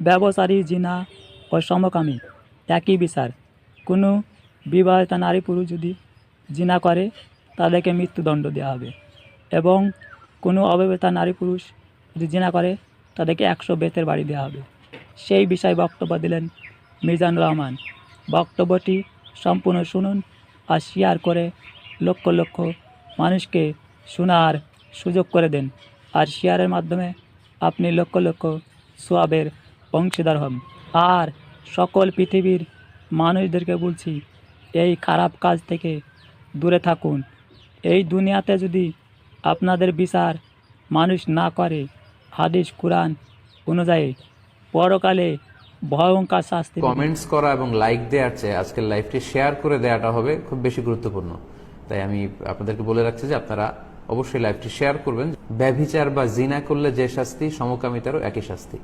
ব্যভিচারী, জিনা ও সমকামী একই বিচার। কোনো বিবাহিত নারী পুরুষ যদি জিনা করে তাদেরকে মৃত্যুদণ্ড দেওয়া হবে, এবং কোনো অবিবাহিতা নারী পুরুষ যদি জিনা করে তাদেরকে 100 বেতের বাড়ি দেওয়া হবে। সেই বিষয়ে বক্তব্য দিলেন মিজানুর রহমান। বক্তব্যটি সম্পূর্ণ শুনুন আর শেয়ার করে লক্ষ লক্ষ মানুষকে শোনার সুযোগ করে দেন, আর শেয়ারের মাধ্যমে আপনি লক্ষ লক্ষ সোয়াবের অংশীদার হন। আর সকল পৃথিবীর মানুষদেরকে বলছি, এই খারাপ কাজ থেকে দূরে থাকুন। এই দুনিয়াতে যদি আপনাদের বিচার মানুষ না করে হাদিস কুরআন অনুযায়ী, পরকালে ভয়ঙ্কর শাস্তি। কমেন্টস করা এবং লাইক দেওয়ার চেয়ে আজকের লাইভটি শেয়ার করে দেওয়াটা হবে খুব বেশি গুরুত্বপূর্ণ। তাই আমি আপনাদেরকে বলে রাখছি যে আপনারা অবশ্যই লাইভটি শেয়ার করবেন। ব্যভিচার বা জিনা করলে যে শাস্তি, সমকামিতারও একই শাস্তি।